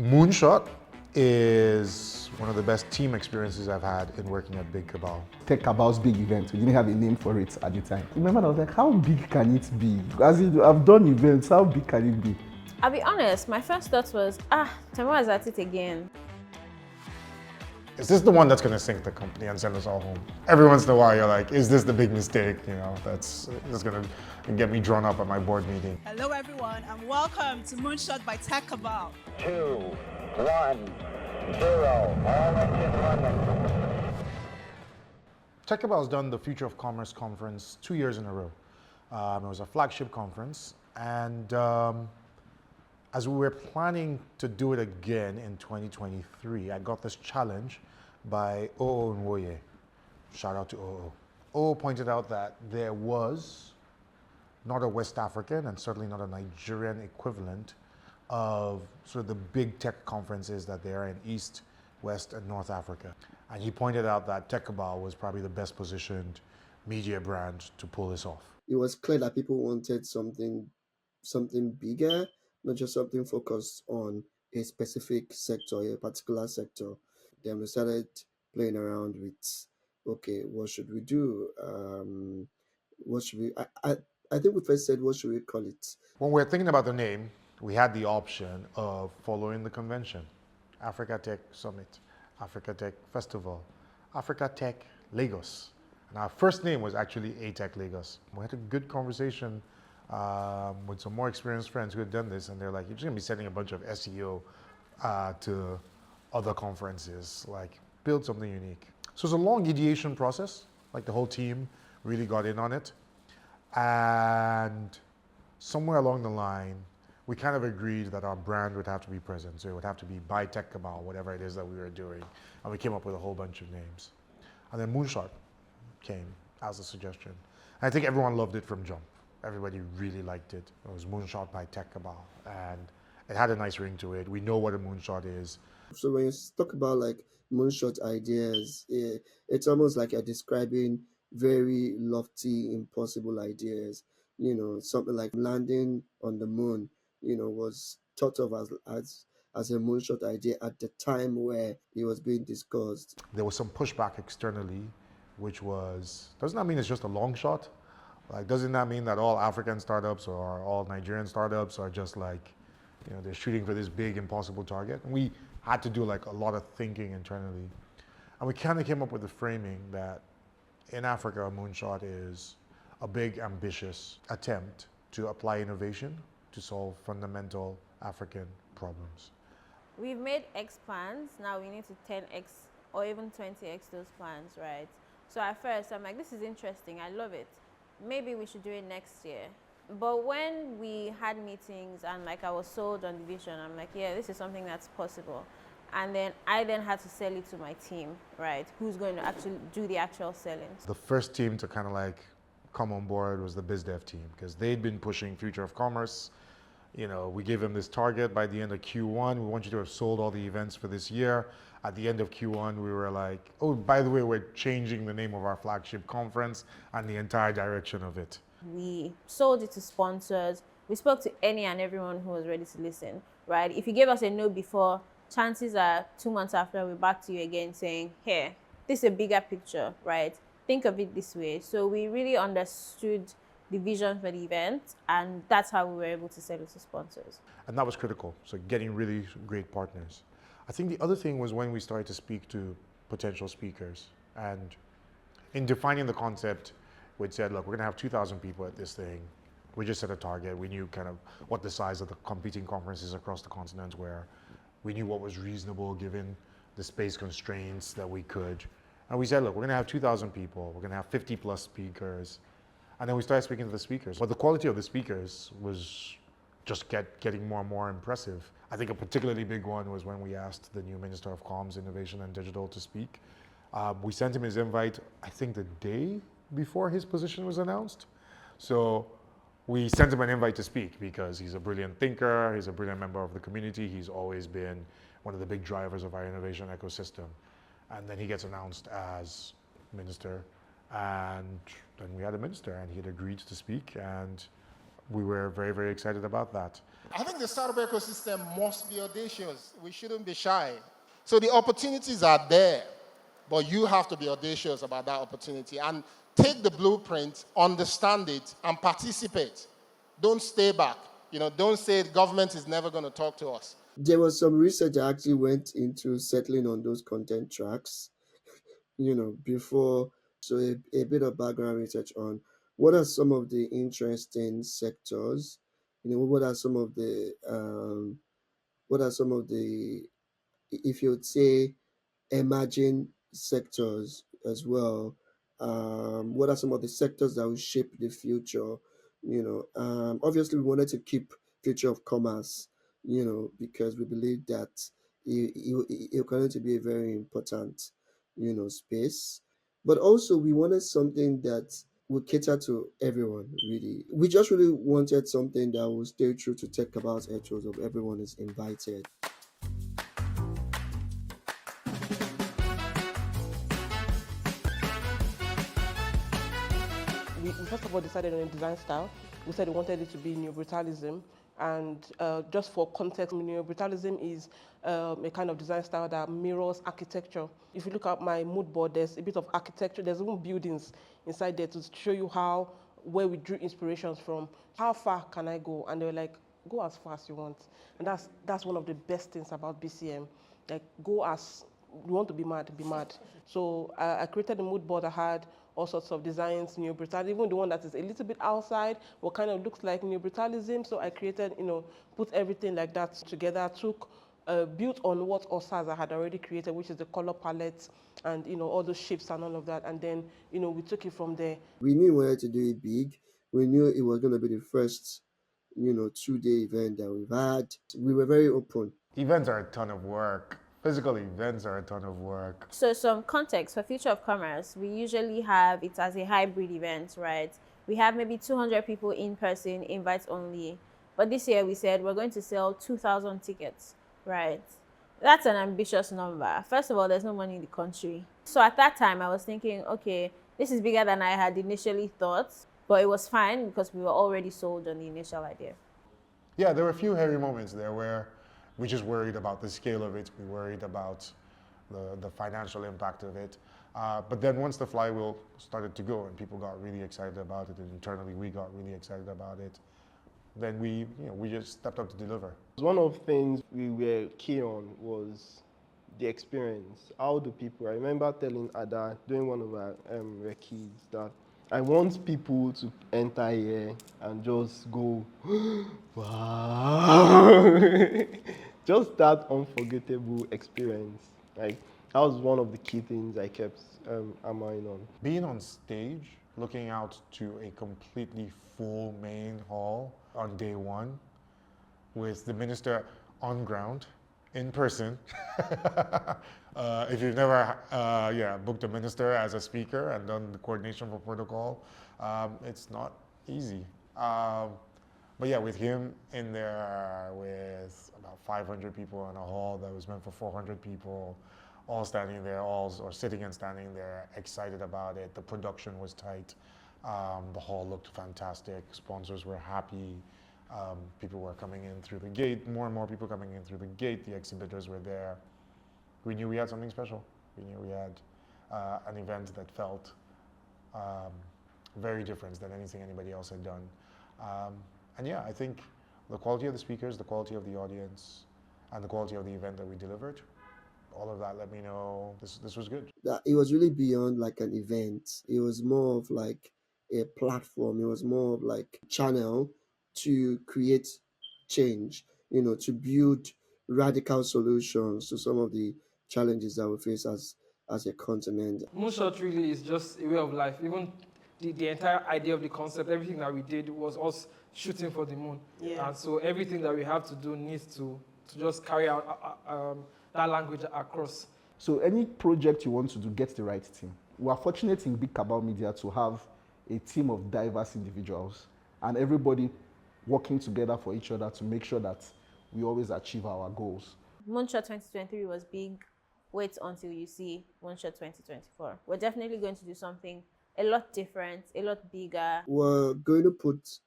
Moonshot is one of the best team experiences I've had in working at Techcabal. Techcabal's big event. We didn't have a name for it at the time. Remember, I was like, how big can it be? As I've done events, how big can it be? I'll be honest, my first thought was, Tamara is at it again. Is this the one that's going to sink the company and send us all home? Every once in a while, you're like, is this the big mistake? You know, that's going to get me drawn up at my board meeting. Hello, everyone, and welcome to Moonshot by Techcabal. 2, 1, 0. All engine running. Techcabal has done the Future of Commerce conference 2 years in a row. It was a flagship conference, and as we were planning to do it again in 2023, I got this challenge by Oo Nwoye. Shout out to Oo. Oo pointed out that there was not a West African and certainly not a Nigerian equivalent of sort of the big tech conferences that there are in East, West, and North Africa. And he pointed out that Techcabal was probably the best positioned media brand to pull this off. It was clear that people wanted something bigger, not just something focused on a specific sector, a particular sector. Then we started playing around with, okay, what should we do? What should we? I think we first said, what should we call it? When we were thinking about the name, we had the option of following the convention: Africa Tech Summit, Africa Tech Festival, Africa Tech Lagos. And our first name was actually A-Tech Lagos. We had a good conversation with some more experienced friends who had done this, and they're like, you're just gonna be sending a bunch of SEO to other conferences, like build something unique. So it's a long ideation process, like the whole team really got in on it. And somewhere along the line, we kind of agreed that our brand would have to be present. So it would have to be by Techcabal, whatever it is that we were doing. And we came up with a whole bunch of names. And then Moonshot came as a suggestion. And I think everyone loved it from jump. Everybody really liked it. It was Moonshot by Techcabal, and it had a nice ring to it. We know what a moonshot is. So when you talk about like moonshot ideas, it's almost like you're describing very lofty, impossible ideas. You know, something like landing on the moon, was thought of as a moonshot idea at the time where it was being discussed. There was some pushback externally, which was, doesn't that mean it's just a long shot? Like, doesn't that mean that all African startups or all Nigerian startups are just like, they're shooting for this big impossible target? And we had to do like a lot of thinking internally. And we kind of came up with the framing that in Africa, a moonshot is a big, ambitious attempt to apply innovation to solve fundamental African problems. We've made X plans, now we need to 10X or even 20X those plans, right? So at first, I'm like, this is interesting, I love it. Maybe we should do it next year. But when we had meetings and like I was sold on the vision, I'm like, yeah, this is something that's possible. And then I had to sell it to my team, right? Who's going to actually do the actual selling. The first team to kind of like come on board was the BizDev team, because they'd been pushing Future of Commerce. We gave them this target by the end of Q1. We want you to have sold all the events for this year. At the end of Q1, we were like, oh, by the way, we're changing the name of our flagship conference and the entire direction of it. We sold it to sponsors. We spoke to any and everyone who was ready to listen, right? If you gave us a no before, chances are 2 months after we're back to you again saying, here, this is a bigger picture, right? Think of it this way. So we really understood the vision for the event, and that's how we were able to sell it to sponsors. And that was critical, so getting really great partners. I think the other thing was when we started to speak to potential speakers, and in defining the concept, we'd said, look, we're gonna have 2,000 people at this thing. We just set a target. We knew kind of what the size of the competing conferences across the continent were. We knew what was reasonable given the space constraints that we could. And we said, look, we're gonna have 2,000 people. We're gonna have 50 plus speakers. And then we started speaking to the speakers. But the quality of the speakers was just getting more and more impressive. I think a particularly big one was when we asked the new Minister of Comms, Innovation and Digital to speak. We sent him his invite, I think the day before his position was announced. So we sent him an invite to speak because he's a brilliant thinker, he's a brilliant member of the community, he's always been one of the big drivers of our innovation ecosystem. And then he gets announced as minister, and then we had a minister and he had agreed to speak, and we were very, very excited about that. I think the startup ecosystem must be audacious. We shouldn't be shy. So the opportunities are there, but you have to be audacious about that opportunity and take the blueprint, understand it, and participate. Don't stay back. Don't say the government is never going to talk to us. There was some research I actually went into settling on those content tracks, before. So a bit of background research on what are some of the interesting sectors, what are some of the, if you would say, emerging sectors as well. What are some of the sectors that will shape the future? Obviously, we wanted to keep future of commerce, because we believe that it's going to be a very important, space. But also, we wanted something that would cater to everyone, really. We just really wanted something that will stay true to Techcabal's ethos of everyone is invited. We first of all decided on a design style. We said we wanted it to be neo-brutalism. And just for context, neo-brutalism is a kind of design style that mirrors architecture. If you look at my mood board, there's a bit of architecture. There's even buildings inside there to show you where we drew inspirations from. How far can I go? And they were like, go as far as you want. And that's one of the best things about BCM. Like, you want to be mad, be mad. So I created a mood board. I had all sorts of designs, neo-brutalism, even the one that is a little bit outside, what kind of looks like neo-brutalism. So I created, put everything like that together, built on what Osaza had already created, which is the color palette and, all those shapes and all of that. And then, we took it from there. We knew we wanted to do it big. We knew it was going to be the first, 2-day event that we've had. We were very open. Events are a ton of work. Physical events are a ton of work. So some context for Future of Commerce, we usually have it as a hybrid event, right? We have maybe 200 people in person, invites only. But this year we said we're going to sell 2,000 tickets, right? That's an ambitious number. First of all, there's no money in the country. So at that time I was thinking, okay, this is bigger than I had initially thought, but it was fine because we were already sold on the initial idea. Yeah, there were a few hairy moments there where we just worried about the scale of it. We worried about the financial impact of it. But then once the flywheel started to go and people got really excited about it, and internally we got really excited about it, then we just stepped up to deliver. One of the things we were key on was the experience. How do people? I remember telling Ada during one of our recce's that I want people to enter here and just go, wow. Just that unforgettable experience. Like, that was one of the key things I kept hammering on. Being on stage, looking out to a completely full main hall on day one with the minister on ground, in person. If you've never booked a minister as a speaker and done the coordination for protocol, it's not easy. But yeah, with him in there with about 500 people in a hall that was meant for 400 people, all standing there, or sitting and standing there, excited about it. The production was tight. The hall looked fantastic. Sponsors were happy. People were coming in through the gate, more and more people coming in through the gate. The exhibitors were there. We knew we had something special. We knew we had an event that felt very different than anything anybody else had done. And yeah, I think the quality of the speakers, the quality of the audience, and the quality of the event that we delivered, all of that let me know this was good. That it was really beyond like an event. It was more of like a platform. It was more of like a channel to create change, to build radical solutions to some of the challenges that we face as a continent. Moonshot really is just a way of life. Even the entire idea of the concept, everything that we did was us shooting for the moon. Yeah. And so everything that we have to do needs to just carry out that language across. So any project you want to do, get the right team. We are fortunate in Big Cabal Media to have a team of diverse individuals and everybody working together for each other to make sure that we always achieve our goals. Moonshot 2023 was big. Wait until you see Moonshot 2024. We're definitely going to do something a lot different, a lot bigger. We're going to put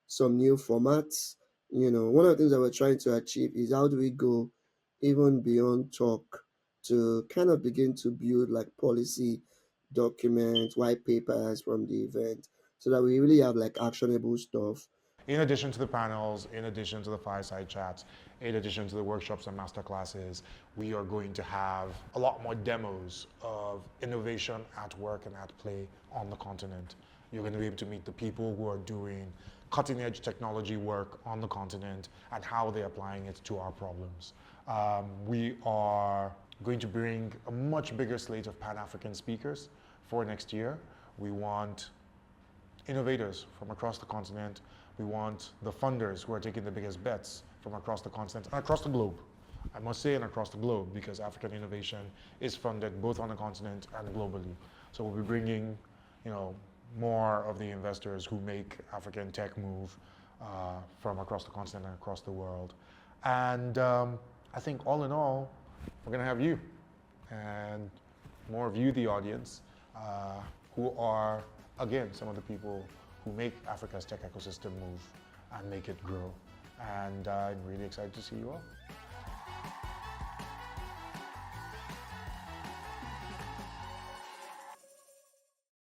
some new formats One of the things that we're trying to achieve is how do we go even beyond talk to kind of begin to build like policy documents, white papers from the event, so that we really have like actionable stuff. In addition to the panels, in addition to the fireside chats, in addition to the workshops and masterclasses, we are going to have a lot more demos of innovation at work and at play on the continent. You're going to be able to meet the people who are doing cutting edge technology work on the continent and how they're applying it to our problems. We are going to bring a much bigger slate of Pan-African speakers for next year. We want innovators from across the continent. We want the funders who are taking the biggest bets from across the continent and across the globe. I must say, and across the globe, because African innovation is funded both on the continent and globally. So we'll be bringing, more of the investors who make African tech move from across the continent and across the world. And I think all in all, we're going to have you and more of you, the audience, who are, again, some of the people who make Africa's tech ecosystem move and make it grow. And I'm really excited to see you all.